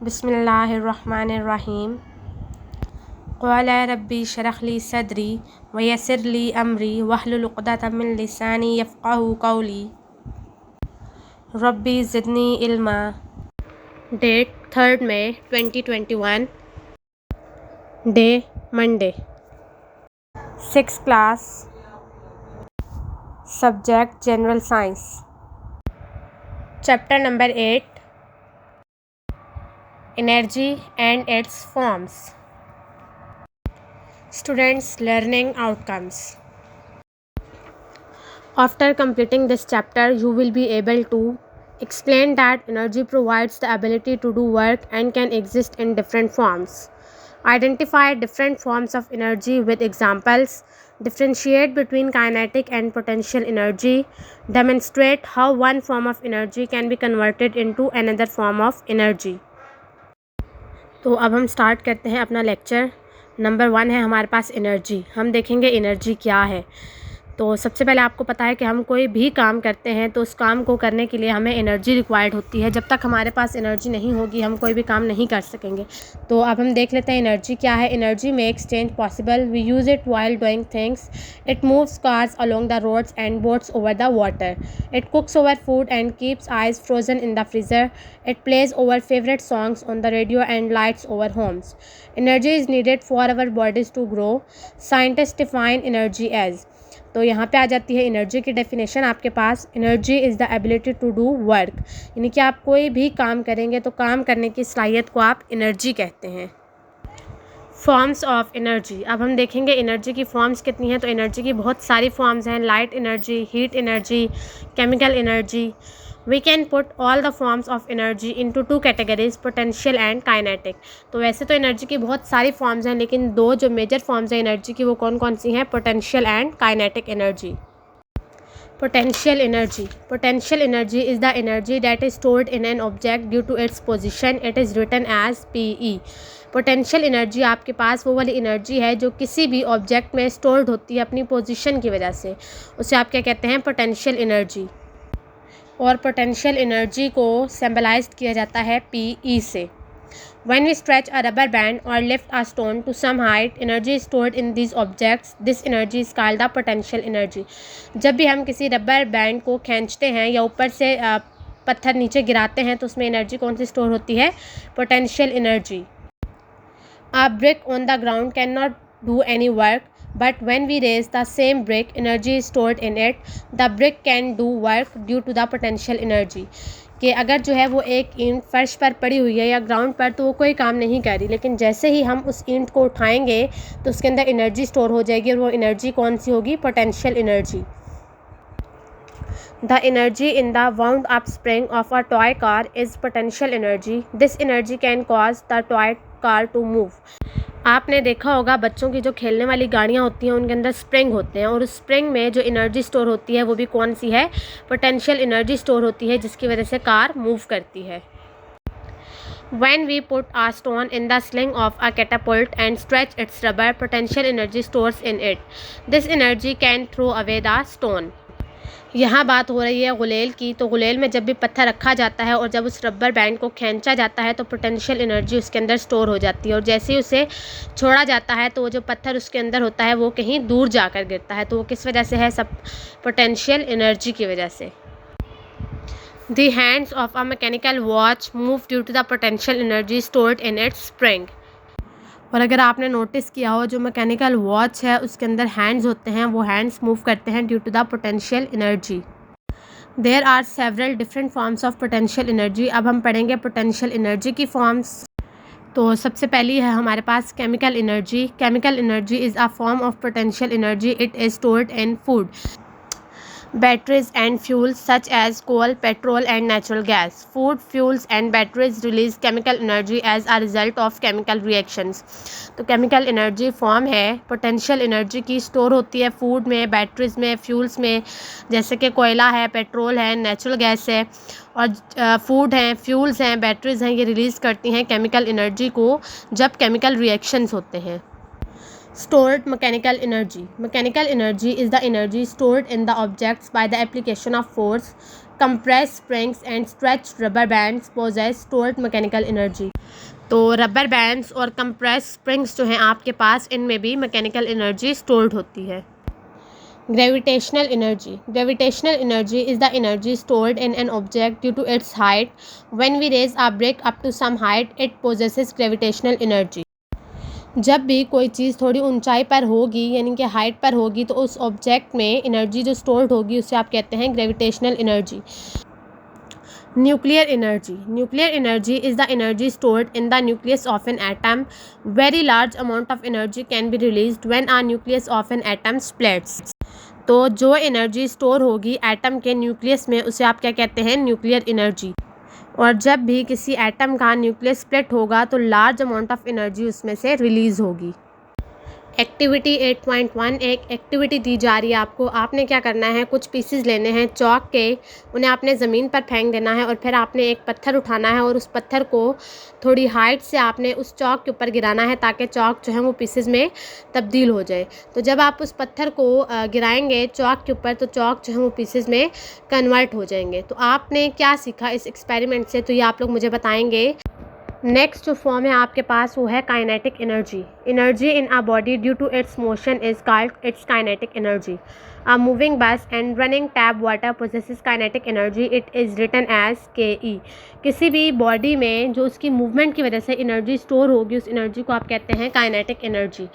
बिस्मिल्लाहिर्रहमानिर्रहीम। क़ाला रब्बी शरह ली सदरी वयस्सिर ली अमरी वहलुल उक़दतम मिन लिसानी यफ़क़हू क़ौली। रब्बी ज़िदनी इल्मा। डेट 3 मई 2021। Day Monday. 6th class. Subject general science. Chapter number 8 energy and its forms. Students' learning outcomes. After completing this chapter, you will be able to explain that energy provides the ability to do work and can exist in different forms. Identify different forms of energy with examples. Differentiate between kinetic and potential energy. Demonstrate how one form of energy can be converted into another form of energy. तो अब हम start करते हैं अपना lecture. Number 1 है हमारे पास energy. हम देखेंगे एनर्जी क्या है। तो सबसे पहले आपको पता है कि हम कोई भी काम करते हैं तो उस काम को करने के लिए हमें एनर्जी रिक्वायर्ड होती है। जब तक हमारे पास एनर्जी नहीं होगी हम कोई भी काम नहीं कर सकेंगे। तो अब हम देख लेते हैं एनर्जी क्या है। Energy makes change possible. We use it while doing things. It moves cars along the roads and boats over the water. It cooks over food and keeps ice frozen in the freezer. It plays over favourite songs on the radio and lights over homes. Energy is needed for our bodies to grow. Scientist define energy as. तो यहाँ पे आ जाती है energy की definition आपके पास। Energy is the ability to do work, यानी कि आप कोई भी काम करेंगे तो काम करने की सलाहियत को आप एनर्जी कहते हैं। Forms of energy. अब हम देखेंगे एनर्जी की फॉर्म्स कितनी हैं। तो एनर्जी की बहुत सारी फॉर्म्स हैं। Light energy, heat energy, chemical energy. We can put all the forms of energy into 2 categories, potential and kinetic. तो वैसे तो एनर्जी की बहुत सारी फॉर्म्स हैं, लेकिन 2 जो मेजर फॉर्म्स हैं एनर्जी की वो कौन कौन सी हैं, potential and kinetic energy. Potential energy. Potential energy is the energy that is stored in an object due to its position. It is written as PE. Potential energy आपके पास वो वाली एनर्जी है जो किसी भी ऑब्जेक्ट में स्टोर्ड होती है अपनी पोजीशन की वजह से। उसे आप क्या कहते हैं, पोटेंशियल एनर्जी। और पोटेंशियल एनर्जी को सिंबलाइज किया जाता है PE से। When we stretch a rubber band or lift a stone to some height, energy is stored in these objects. This energy is called the potential energy. जब भी हम किसी रबर बैंड को खींचते हैं या ऊपर से पत्थर नीचे गिराते हैं तो उसमें एनर्जी कौन सी स्टोर होती है, potential energy. A brick on the ground cannot do any work, but when we raise the same brick, energy is stored in it. The brick can do work due to the potential energy. कि अगर जो है वो एक ईंट फर्श पर पड़ी हुई है या ग्राउंड पर तो वो कोई काम नहीं कर रही, लेकिन जैसे ही हम उस ईंट को उठाएंगे तो उसके अंदर एनर्जी स्टोर हो जाएगी और वो एनर्जी कौन सी होगी, potential energy. The energy in the wound up spring of a toy car is potential energy. This energy can cause the toy car to move. आपने देखा होगा बच्चों की जो खेलने वाली गाड़ियाँ होती हैं उनके अंदर स्प्रिंग होते हैं और उस स्प्रिंग में जो एनर्जी स्टोर होती है वो भी कौन सी है, पोटेंशियल एनर्जी स्टोर होती है जिसकी वजह से कार मूव करती है। When we put a stone in the sling of a catapult and stretch its rubber, potential energy stores in it. This energy can throw away the stone. यहाँ बात हो रही है गुलेल की। तो गुलेल में जब भी पत्थर रखा जाता है और जब उस रबर बैंड को खींचा जाता है तो पोटेंशियल एनर्जी उसके अंदर स्टोर हो जाती है और जैसे ही उसे छोड़ा जाता है तो वो जो पत्थर उसके अंदर होता है वो कहीं दूर जाकर गिरता है। तो वो किस वजह से है, सब पोटेंशियल एनर्जी की वजह से। The hands of a mechanical watch move due to the potential energy stored in its spring. और अगर आपने नोटिस किया हो जो मैकेनिकल वॉच है उसके अंदर हैंड्स होते हैं, वो हैंड्स मूव करते हैं due to the potential energy. There are several different forms of potential energy. अब हम पढ़ेंगे पोटेंशियल एनर्जी की फॉर्म्स। तो सबसे पहली है हमारे पास chemical energy. Chemical energy is a form of potential energy. It is stored in food, batteries and fuels such as coal, petrol and natural gas. Food, fuels and batteries release chemical energy as a result of chemical reactions. तो chemical energy form है potential energy की, store होती है food में, batteries में, fuels में, जैसे कि कोयला है, पेट्रोल है, नेचुरल गैस है, और फूड हैं, फ्यूल्स हैं, बैटरीज हैं, ये रिलीज़ करती हैं केमिकल एनर्जी को जब केमिकल रिएक्शंस होते हैं। Stored mechanical energy. Mechanical energy is the energy stored in the objects by the application of force. compressed springs and stretched rubber bands possess stored mechanical energy. तो rubber bands और compress springs जो हैं आपके पास, इनमें भी mechanical energy stored होती है. Gravitational energy. Gravitational energy is the energy stored in an object due to its height. When we raise a brick up to some height, it possesses gravitational energy. जब भी कोई चीज़ थोड़ी ऊंचाई पर होगी यानी कि हाइट पर होगी तो उस ऑब्जेक्ट में एनर्जी जो स्टोर्ड होगी उसे आप कहते हैं gravitational energy. Nuclear energy. Nuclear energy is the energy stored in the nucleus of an atom. Very large amount of energy can be released when a nucleus of an atom splits. तो जो energy store होगी atom के nucleus में उसे आप क्या कहते हैं, न्यूक्लियर एनर्जी. और जब भी किसी एटम का न्यूक्लियस स्प्लिट होगा तो लार्ज अमाउंट ऑफ एनर्जी उसमें से रिलीज़ होगी. एक्टिविटी 8.1 एक एक्टिविटी दी जा रही है आपको. आपने क्या करना है, कुछ पीसेस लेने हैं चॉक के, उन्हें आपने ज़मीन पर फेंक देना है और फिर आपने एक पत्थर उठाना है और उस पत्थर को थोड़ी हाइट से आपने उस चॉक के ऊपर गिराना है ताकि चॉक जो है वो पीसेस में तब्दील हो जाए. तो जब आप उस पत्थर को गिराएंगे चॉक के ऊपर तो चॉक जो है वो पीसेस में कन्वर्ट हो जाएंगे. तो आपने क्या सीखा इस एक्सपेरिमेंट से, तो ये आप लोग मुझे बताएंगे. नेक्स्ट जो फॉर्म है आपके पास वो है kinetic energy. Energy in a body due to its motion is called its kinetic energy. A moving bus and running tap water possesses kinetic energy. It is written as KE. किसी भी body में जो उसकी movement की वजह से energy store होगी उस एनर्जी को आप कहते हैं काइनेटिक एनर्जी.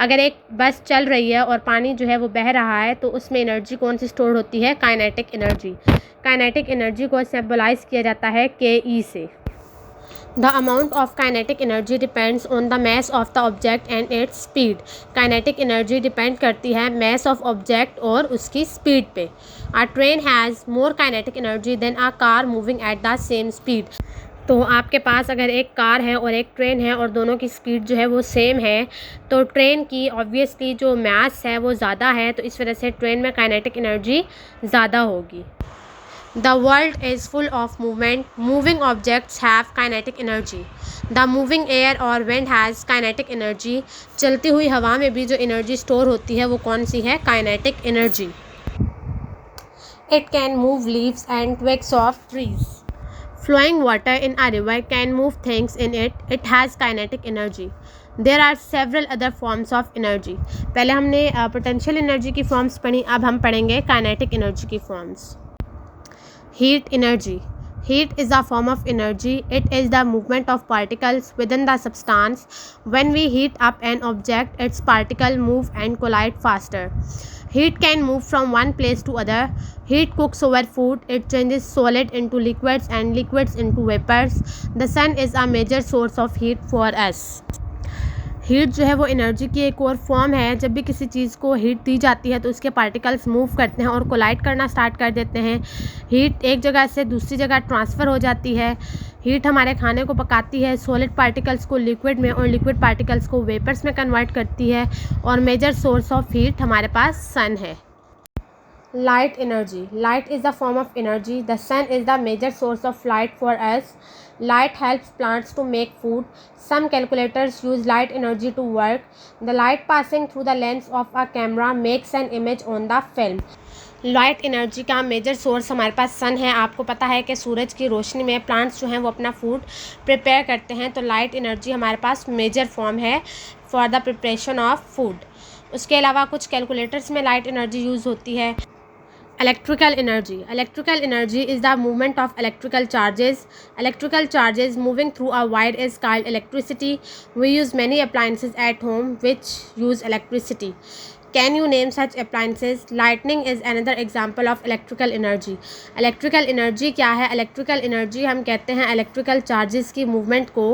अगर एक बस चल रही है और पानी जो है वो बह रहा है तो उसमें एनर्जी कौन सी स्टोर होती है, काइनेटिक एनर्जी. काइनेटिक एनर्जी को सिंबलाइज किया जाता है KE से. The amount of kinetic energy depends on the mass of the object and its speed. Kinetic energy depend करती है mass of object और उसकी speed पे. A train has more kinetic energy than a car moving at the same speed. तो आपके पास अगर एक car है और एक ट्रेन है और दोनों की स्पीड जो है वो सेम है तो ट्रेन की ऑब्वियसली जो मास है वो ज़्यादा है, तो इस वजह से ट्रेन में काइनेटिक एनर्जी ज़्यादा होगी. The world is full of movement. Moving objects have kinetic energy. The moving air or wind has kinetic energy. चलती हुई हवा में भी जो एनर्जी स्टोर होती है वो कौन सी है, kinetic energy. It can move leaves and twigs of trees. Flowing water in a river can move things in it. It has kinetic energy. There are several other forms of energy. पहले हमने potential energy की forms पढ़ी, अब हम पढ़ेंगे kinetic energy की forms. Heat energy. Heat is a form of energy. It is the movement of particles within the substance. When we heat up an object, its particles move and collide faster. Heat can move from one place to other. Heat cooks over food. It changes solid into liquids and liquids into vapors. The sun is a major source of heat for us. Heat जो है वो energy की एक और form है. जब भी किसी चीज़ को हीट दी जाती है तो उसके पार्टिकल्स मूव करते हैं और कोलाइड करना स्टार्ट कर देते हैं. हीट एक जगह से दूसरी जगह ट्रांसफ़र हो जाती है. हीट हमारे खाने को पकाती है, सॉलिड पार्टिकल्स को लिक्विड में और लिक्विड पार्टिकल्स को वेपर्स में कन्वर्ट करती है. और मेजर सोर्स ऑफ हीट हमारे पास सन है. Light energy. Light is a form of energy. The sun is the major source of light for us. Light helps plants to make food. Some calculators use light energy to work. The light passing through the lens of a camera makes an image on the film. Light energy का major source हमारे पास सन है. आपको पता है कि सूरज की रोशनी में plants जो हैं वो अपना फूड प्रिपेयर करते हैं, तो लाइट एनर्जी हमारे पास मेजर फॉर्म है for the preparation of food. उसके अलावा कुछ कैलकुलेटर्स में लाइट एनर्जी यूज़ होती है. Electrical energy. Electrical energy is the movement of electrical charges. Electrical charges moving through a wire is called electricity. We use many appliances at home which use electricity. Can you name such appliances? Lightning is another example of electrical energy. Electrical energy क्या है? Electrical energy हम कहते हैं electrical charges की movement को.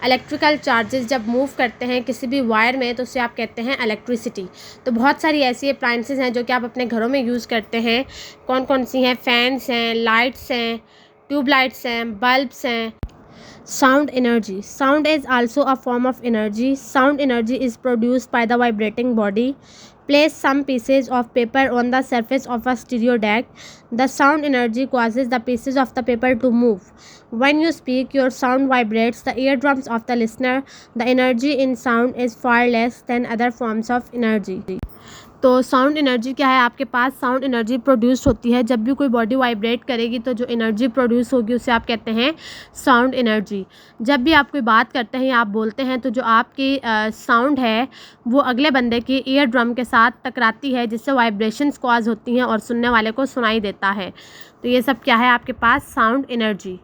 Electrical charges जब move करते हैं किसी भी वायर में तो उसे आप कहते हैं electricity. तो बहुत सारी ऐसी appliances हैं जो कि आप अपने घरों में यूज़ करते हैं. कौन कौन सी हैं? फैंस हैं, लाइट्स हैं, ट्यूब लाइट्स हैं, बल्ब्स हैं. Sound energy. Sound is also a form of energy. Sound energy is produced by the vibrating body. Place some pieces of paper on the surface of a stereo deck. The sound energy causes the pieces of the paper to move. When you speak, your sound vibrates the eardrums of the listener. The energy in sound is far less than other forms of energy. तो sound energy क्या है, आपके पास sound energy produce होती है जब भी कोई बॉडी वाइब्रेट करेगी तो जो एनर्जी प्रोड्यूस होगी उसे आप कहते हैं साउंड एनर्जी। जब भी आप कोई बात करते हैं या आप बोलते हैं तो जो आपकी साउंड है वो अगले बंदे की ईयर ड्रम के साथ टकराती है जिससे वाइब्रेशंस कॉज होती हैं और सुनने वाले को सुनाई देता है। तो ये सब क्या है आपके पास sound energy.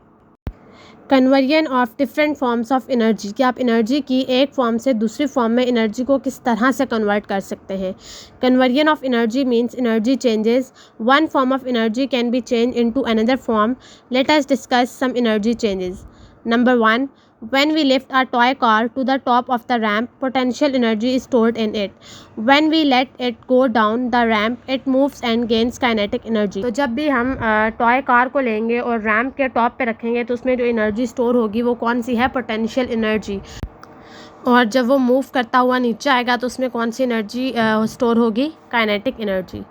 Conversion of different forms of energy, कि आप एनर्जी की एक फॉर्म से दूसरी फॉर्म में एनर्जी को किस तरह से कन्वर्ट कर सकते हैं। Conversion of energy means energy changes, one form of energy can be change into another form. Let us discuss some energy changes. Number 1, when we lift a toy car to the top of the ramp, potential energy is stored in it. When we let it go down the ramp, it moves and gains kinetic energy. तो जब भी हम toy car को लेंगे और ramp के top पे रखेंगे तो उसमें जो एनर्जी स्टोर होगी वो कौन सी है, पोटेंशियल एनर्जी। और जब वो मूव करता हुआ नीचे आएगा तो उसमें कौन सी एनर्जी स्टोर होगी, kinetic energy.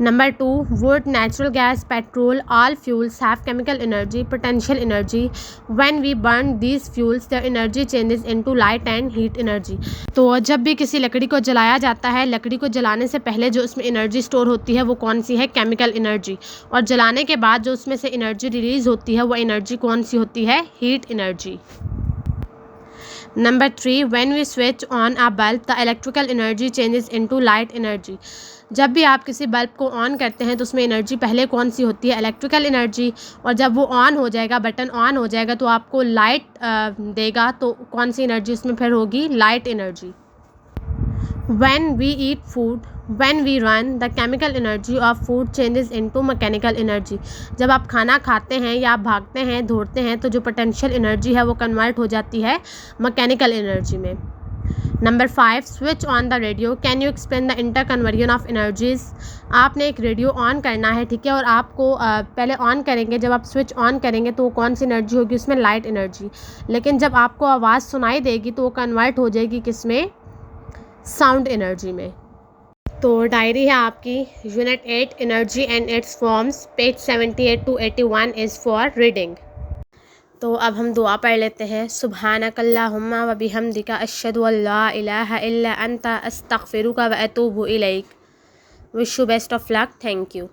Number 2, wood, natural gas, petrol, all fuels have chemical energy, potential energy. When we burn these fuels, their energy changes into light and heat energy. तो जब भी किसी लकड़ी को जलाया जाता है, लकड़ी को जलाने से पहले जो उसमें एनर्जी स्टोर होती है वो कौन सी है, केमिकल एनर्जी। और जलाने के बाद जो उसमें से एनर्जी रिलीज़ होती है वो एनर्जी कौन सी होती है, heat energy. Number 3, when we switch on a bulb, the electrical energy changes into light energy. जब भी आप किसी बल्ब को ऑन करते हैं तो उसमें एनर्जी पहले कौन सी होती है, इलेक्ट्रिकल एनर्जी। और जब वो ऑन हो जाएगा, बटन ऑन हो जाएगा तो आपको लाइट देगा, तो कौन सी एनर्जी उसमें फिर होगी, light energy. When we eat food, when we run, the chemical energy of food changes into mechanical energy. जब आप खाना खाते हैं या आप भागते हैं, दौड़ते हैं तो जो पोटेंशियल एनर्जी है वो कन्वर्ट हो जाती है मैकेनिकल एनर्जी में। Number 5, switch on the radio. Can you explain the interconversion of energies? आपने एक रेडियो ऑन करना है, ठीक है, और आपको पहले ऑन करेंगे, जब आप स्विच ऑन करेंगे तो कौन सी एनर्जी होगी उसमें, लाइट एनर्जी। लेकिन जब आपको आवाज़ सुनाई देगी तो वो कन्वर्ट हो जाएगी किसमें, साउंड एनर्जी में। तो डायरी है आपकी, unit 8 energy and its forms, page 78 to 81 is for reading. तो अब हम दुआ पढ़ लेते हैं। सुब्हानकल्लाहुम्मा व बिहम्दिका अशहदु अल्ला इलाहा इल्ला अंता अस्तगफिरुका व अतूबु इलैक। Wish you best of luck. Thank you.